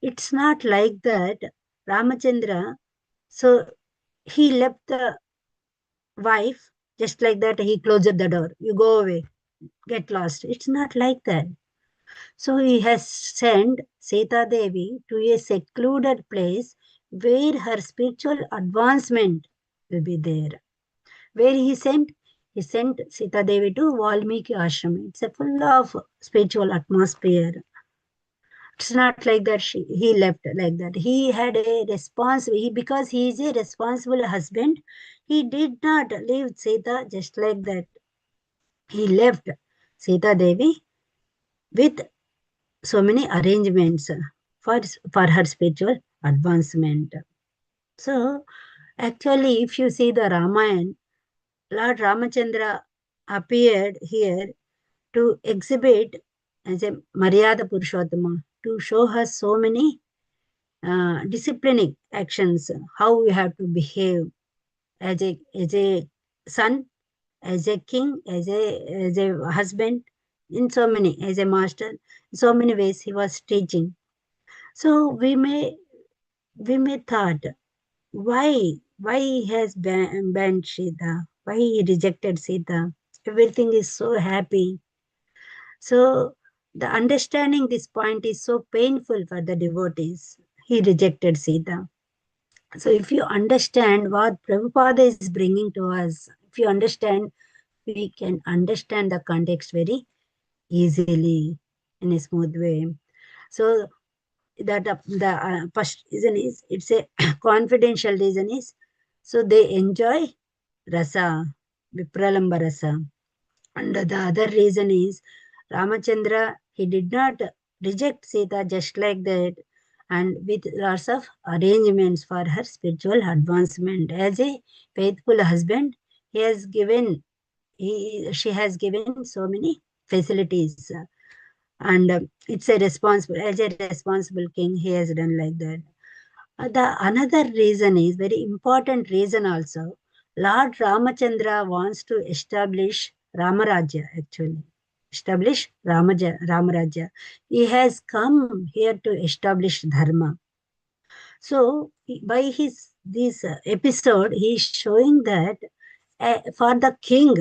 A: It's not like that Ramachandra, so he left the wife, just like that, he closed the door. You go away, get lost. It's not like that. So he has sent Sita Devi to a secluded place where her spiritual advancement will be there. Where he sent? He sent Sita Devi to Valmiki Ashram. It's a full of spiritual atmosphere. It's not like that he left like that. He had a because he is a responsible husband. He did not leave Sita just like that. He left Sita Devi with so many arrangements for her spiritual advancement. So actually, if you see the Ramayana, Lord Ramachandra appeared here to exhibit as a Maryada Purushottama, to show us so many disciplining actions, how we have to behave as a son, as a king, as a husband, in so many, as a master, so many ways he was teaching. So we may thought, why he has banned Sita, why he rejected Sita. Everything is so happy. So the understanding this point is so painful for the devotees. He rejected Sita. So if you understand what Prabhupada is bringing to us, if you understand, we can understand the context very easily in a smooth way. So that the first reason is, it's a confidential reason is, so they enjoy rasa, vipralamba rasa. And the other reason is, Ramachandra, he did not reject Sita just like that, and with lots of arrangements for her spiritual advancement. As a faithful husband, he has given, she has given so many facilities. And it's a responsible, as a responsible king, he has done like that. The another reason is very important reason also. Lord Ramachandra wants to establish Ramarajya actually. Establish Ramarajya. He has come here to establish Dharma. So by his this episode, he is showing that for the king,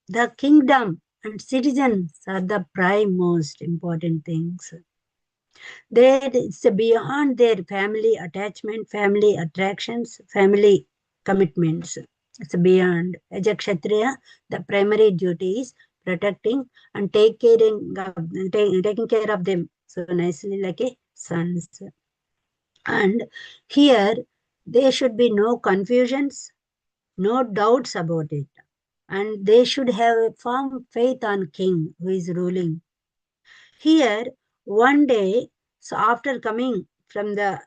A: the kingdom and citizens are the prime most important things. It's beyond their family attachment, family attractions, family commitments. It's beyond. As a Kshatriya, the primary duty is protecting and taking care of them so nicely like a sons. And here, there should be no confusions, no doubts about it. And they should have a firm faith on king who is ruling. Here, one day, so after coming from the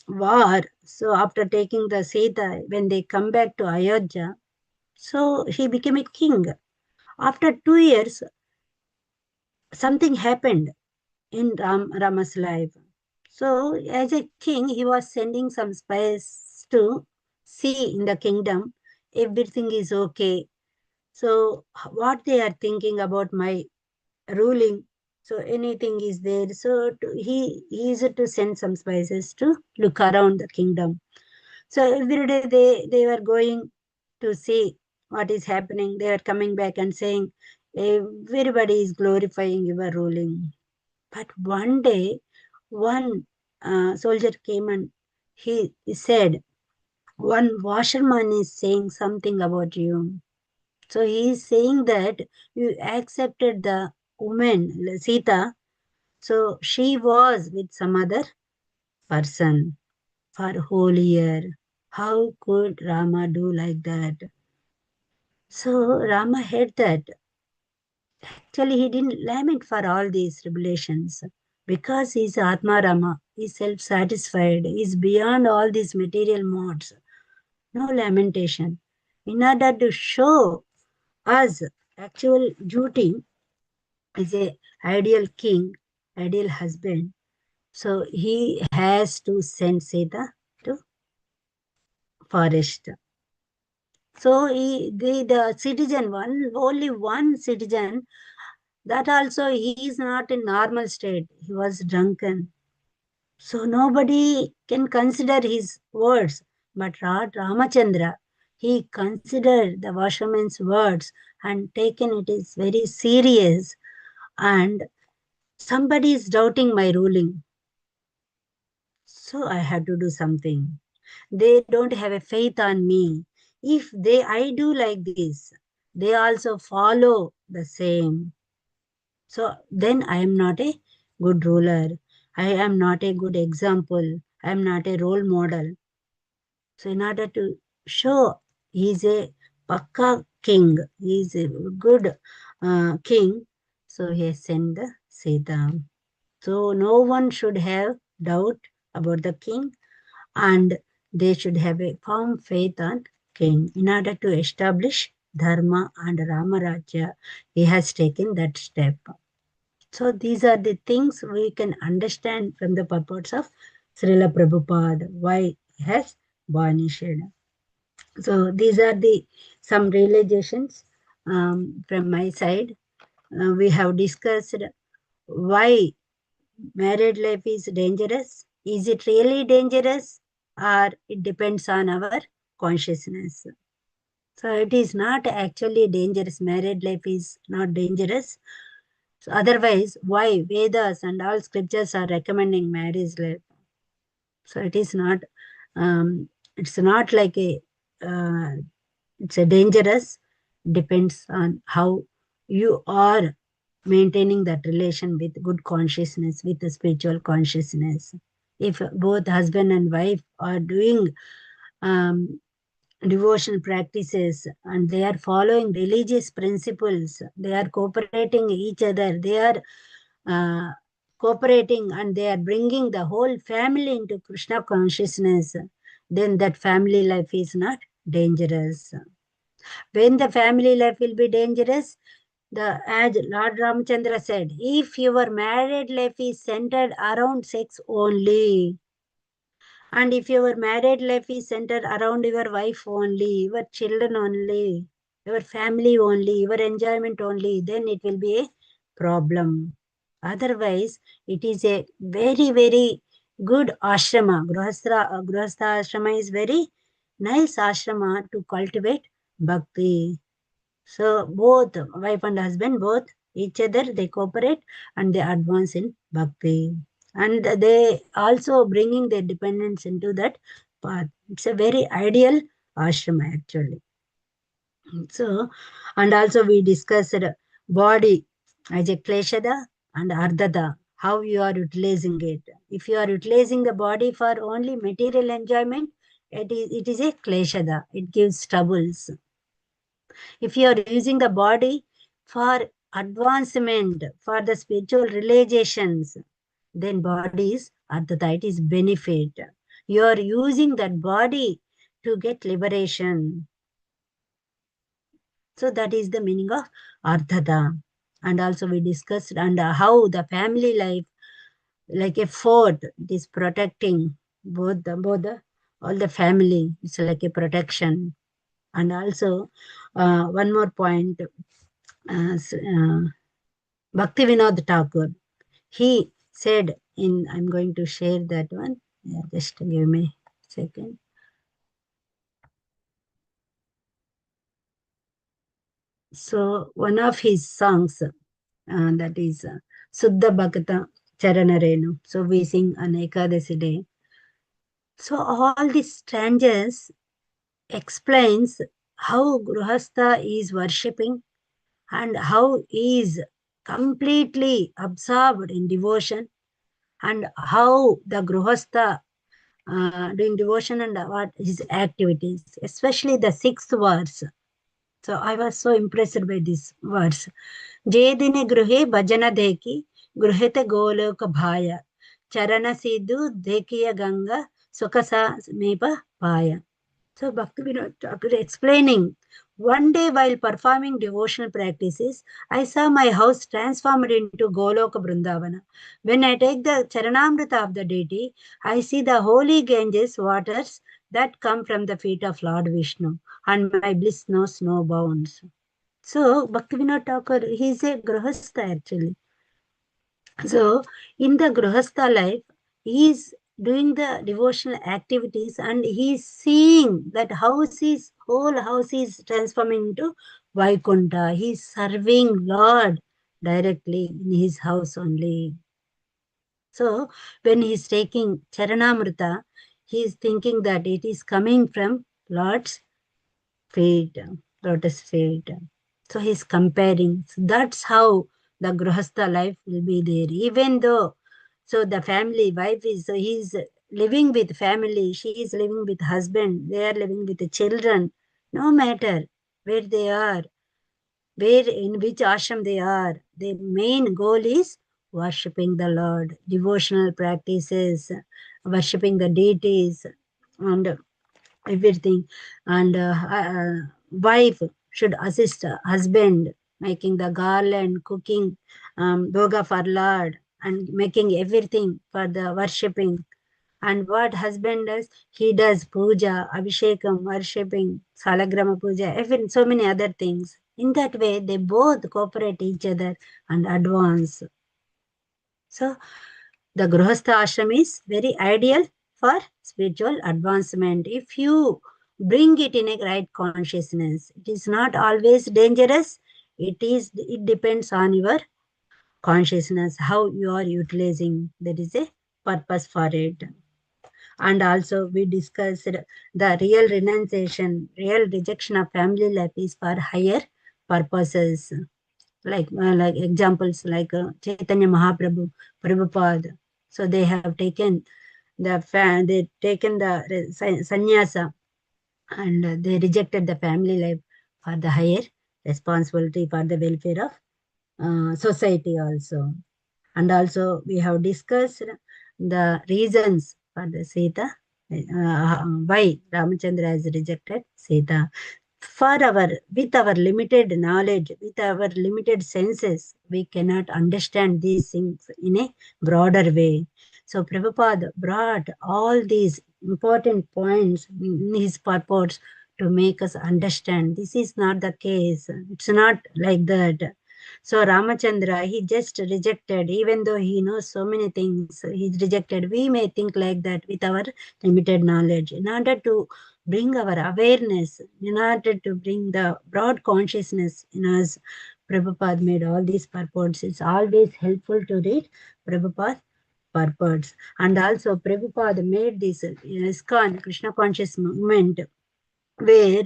A: war, so after taking the Sita, when they come back to Ayodhya, so he became a king. After 2 years, something happened in Rama's life. So as a king, he was sending some spies to see in the kingdom, everything is okay. So what they are thinking about my ruling, so anything is there. So he used to send some spices to look around the kingdom. So every day they were going to see what is happening. They were coming back and saying, everybody is glorifying your ruling. But one day, one soldier came and he said, one washerman is saying something about you. So he is saying that you accepted the woman, Sita, so she was with some other person for whole year. How could Rama do like that? So Rama heard that. Actually, he didn't lament for all these tribulations because he's Atma Rama, he's self-satisfied, he's beyond all these material modes. No lamentation. In order to show us actual duty, is a ideal king, ideal husband. So he has to send Sita to forest. So the citizen, only one citizen, that also he is not in normal state. He was drunken. So nobody can consider his words. But Ramachandra, he considered the washerman's words and taken it is very serious. And somebody is doubting my ruling. So I have to do something. They don't have a faith on me. If I do like this, they also follow the same. So then I am not a good ruler. I am not a good example. I am not a role model. So in order to show he is a Pakka king, he is a good king, so he has sent the Sita. So no one should have doubt about the king, and they should have a firm faith on king. In order to establish Dharma and Ramarajya, he has taken that step. So these are the things we can understand from the purports of Srila Prabhupada, why he has banished. So these are the some realizations from my side. We have discussed why married life is dangerous. Is it really dangerous, or it depends on our consciousness? So it is not actually dangerous. Married life is not dangerous. So otherwise, why Vedas and all scriptures are recommending marriage life? So it is not. It's not like a. It's a dangerous. Depends on how you are maintaining that relation with good consciousness, with the spiritual consciousness. If both husband and wife are doing um, devotional practices and they are following religious principles, they are cooperating each other, they are uh, cooperating and they are bringing the whole family into Krishna consciousness, then that family life is not dangerous. When the family life will be dangerous, as Lord Ramchandra said, if your married life is centered around sex only, and if your married life is centered around your wife only, your children only, your family only, your enjoyment only, then it will be a problem. Otherwise, it is a very, very good ashrama. Grihastha ashrama is very nice ashrama to cultivate bhakti. So both wife and husband, both each other, they cooperate and they advance in bhakti. And they also bringing their dependence into that path. It's a very ideal ashrama actually. So, and also we discussed body as a kleshada and ardhada, how you are utilizing it. If you are utilizing the body for only material enjoyment, it is a kleshada. It gives troubles. If you are using the body for advancement, for the spiritual realizations, then body is ardhata, it is benefit. You are using that body to get liberation. So that is the meaning of ardhata. And also we discussed and how the family life, like a fort, it is protecting all the family. It's like a protection. And also one more point, Bhaktivinoda Thakur, he said I'm going to share that one. Yeah, just give me a second. So one of his songs, that is Suddha Bhakta Charanarenu. So we sing on Ekadasi day. So all these stanzas explains how Grihastha is worshipping and how he is completely absorbed in devotion, and how the Grihastha doing devotion and what his activities, especially the sixth verse. So I was so impressed by this verse. Jedine gruhe bhajana deki, gruhete goloka bhaya, charana sidhu dekiya ganga, sukasa mepa paya. So Bhaktivinoda Thakur explaining, one day while performing devotional practices, I saw my house transformed into Goloka Brindavana. When I take the Charanamrita of the deity, I see the holy Ganges waters that come from the feet of Lord Vishnu, and my bliss knows no bounds. So Bhaktivinoda Thakur, he is a Grihastha actually. So in the Grihastha life, he is doing the devotional activities and he is seeing that whole house is transforming into Vaikunta. He is serving Lord directly in his house only. So when he is taking Charanamrita, he is thinking that it is coming from Lord's feet, lotus feet. So he's comparing. So that's how the Grihastha life will be there. Even though, so the family, wife is, so he's living with family, she is living with husband, they are living with the children. No matter where they are, where in which ashram they are, their main goal is worshipping the Lord, devotional practices, worshipping the deities, and everything. And wife should assist husband making the garland, cooking doga for Lord, and making everything for the worshipping. And what husband does, he does puja, abhishekam, worshipping, salagrama puja, so many other things. In that way, they both cooperate each other and advance. So the Grihastha ashram is very ideal for spiritual advancement. If you bring it in a right consciousness. It is not always dangerous. It depends on your consciousness, how you are utilizing. There is a purpose for it. And also we discussed the real renunciation, real rejection of family life is for higher purposes. Like examples like Chaitanya Mahaprabhu, Prabhupada. So they have taken the sannyasa, and they rejected the family life for the higher responsibility for the welfare of society also. And also we have discussed the reasons for the Sita, why Ramachandra has rejected Sita. With our limited knowledge, with our limited senses, we cannot understand these things in a broader way. So Prabhupada brought all these important points in his purports to make us understand this is not the case. It's not like that. So Ramachandra, he just rejected, even though he knows so many things, he rejected. We may think like that with our limited knowledge. In order to bring our awareness, in order to bring the broad consciousness in us, Prabhupada made all these purports. It's always helpful to read Prabhupada's purports. And also Prabhupada made this ISKCON, Krishna conscious movement, where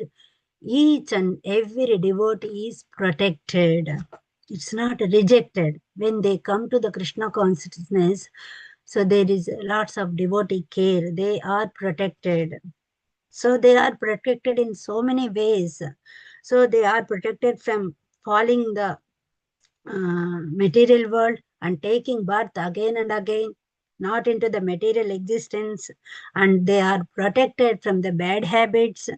A: each and every devotee is protected. It's not rejected. When they come to the Krishna consciousness, so there is lots of devotee care. They are protected. So they are protected in so many ways. So they are protected from falling the material world and taking birth again and again, not into the material existence, and they are protected from the bad habits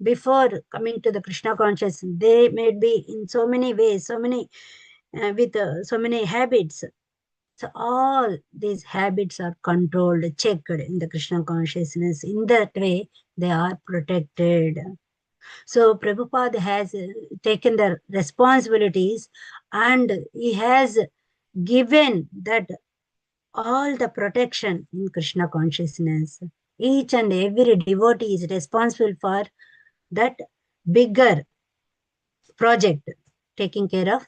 A: before coming to the Krishna consciousness. They may be in so many ways, with so many habits. So all these habits are controlled, checked in the Krishna consciousness. In that way, they are protected. So Prabhupada has taken the responsibilities, and he has given that all the protection in Krishna consciousness. Each and every devotee is responsible for that bigger project, taking care of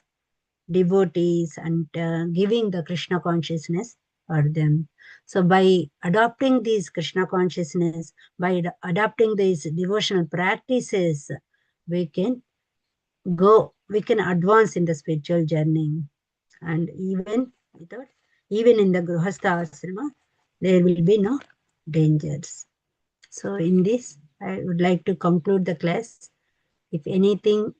A: devotees and giving the Krishna consciousness for them. So by adopting these Krishna consciousness, by adopting these devotional practices, we can advance in the spiritual journey. And even in the Grihastha ashrama, there will be no dangers. So in this, I would like to conclude the class. If anything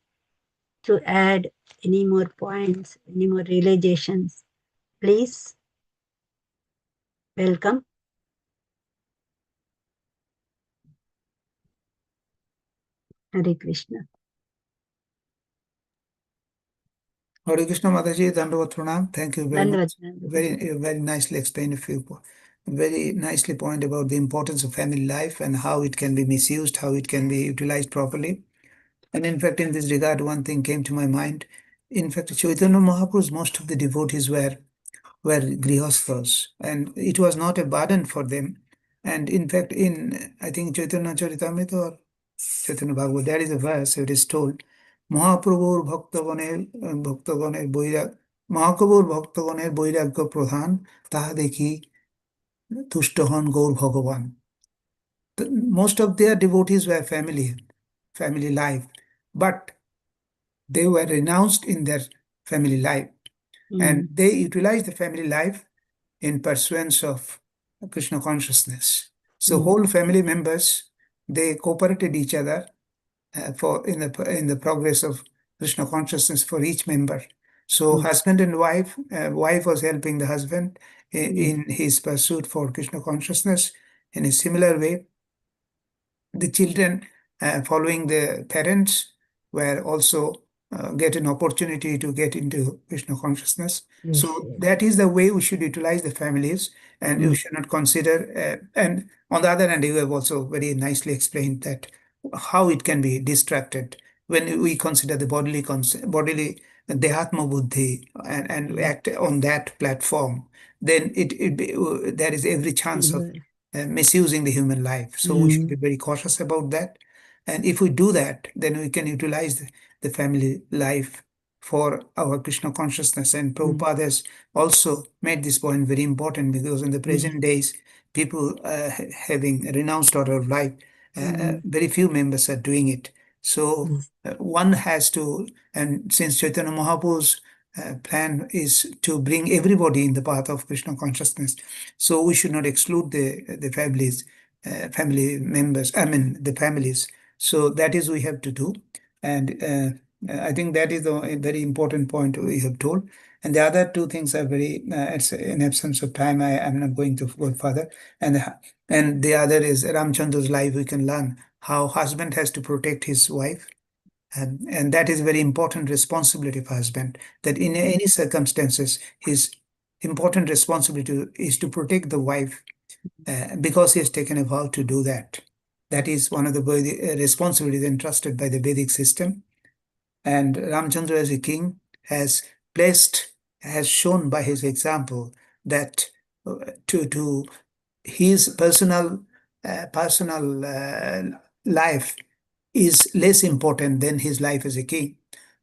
A: to add, any more points, any more realizations, please welcome. Hare Krishna.
B: Hare Krishna Mataji, Dandavat Pranam. Thank you very much.
A: Dandavad.
B: Very nicely explained a few, very nicely point about the importance of family life and how it can be misused, how it can be utilized properly. And in fact, in this regard, one thing came to my mind. In fact, Chaitanya Mahaprabhu's most of the devotees were grihasthas, and it was not a burden for them. And in fact, in I think Chaitanya Charitamrita or Chaitanya Bhagavad, there is a verse, it is told, মহাপ্রভুর ভক্তগণের বৈরাগ মহাপ্রভুর ভক্তগণের বৈরাগ্য প্রধান তাহা দেখি তুষ্ট হন গৌর ভগবান. Most of their devotees were family life, but they were renounced in their family life, and they utilized the family life in pursuance of Krishna consciousness. So whole family members, they cooperated each other for in the progress of Krishna consciousness for each member. So husband and wife was helping the husband in his pursuit for Krishna consciousness. In a similar way, the children following the parents were also get an opportunity to get into Krishna consciousness. So that is the way we should utilize the families, and you should not consider. And on the other hand, you have also very nicely explained that how it can be distracted when we consider the bodily dehatma buddhi and act on that platform. Then there is every chance of misusing the human life. So we should be very cautious about that. And if we do that, then we can utilize the family life for our Krishna consciousness. And Prabhupada has also made this point very important, because in the present days, people having renounced order of life, very few members are doing it. So one has to, and since Chaitanya Mahaprabhu's plan is to bring everybody in the path of Krishna consciousness, so we should not exclude the families, family members, I mean the families. So that is we have to do. And I think that is a very important point we have told. And the other two things are very, it's in absence of time, I am not going to go further. And the other is Ramchandra's life. We can learn how husband has to protect his wife. And that is a very important responsibility of husband, that in any circumstances, his important responsibility is to protect the wife, because he has taken a vow to do that. That is one of the responsibilities entrusted by the Vedic system. And Ramchandra as a king has shown by his example that to his personal life is less important than his life as a king.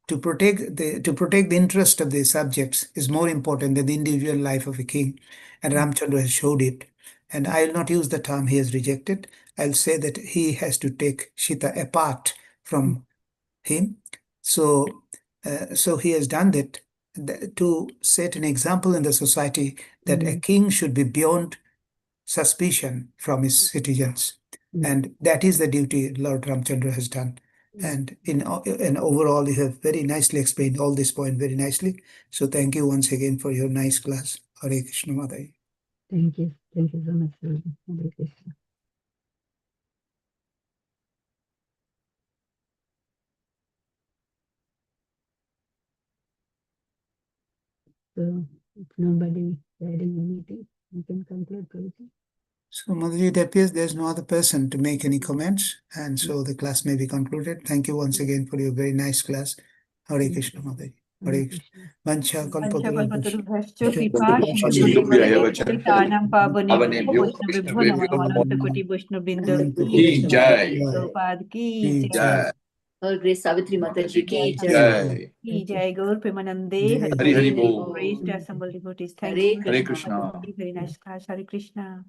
B: To protect the interest of the subjects is more important than the individual life of a king. And Ramchandra has showed it. And I will not use the term he has rejected. I'll say that he has to take Sita apart from him. So he has done that to set an example in the society that a king should be beyond suspicion from his citizens. And that is the duty Lord Ramchandra has done. And in overall, you have very nicely explained all this point very nicely. So thank you once again for your nice class. Hare Krishna Madai.
A: Thank you. Thank you so much, Hare Krishna. So if nobody adding anything, you can conclude, Prabhuji.
B: So Mataji, it appears there's no other person to make any comments, and so the class may be concluded. Thank you once again for your very nice class. Hare Krishna Mataji. Hare Krishna. Vancha
D: Panchakalpatarubhascha kripa sindhubhyo patitanam pavanebhyo vaishnavibhyo namo anantakoti Vaishnavrinda ki jai. Prabhupada ki jai.
E: Her Grace Savitri Mataji ki jai.
B: Jai.
D: Ki jai. Gaur Premanande
B: Jai.
D: Hari
B: Hari
D: Hari
B: Bol.
D: Praised assembled devotees. Thank
E: Hare
D: you.
E: Krishna.
D: Very nice class. Hare Krishna.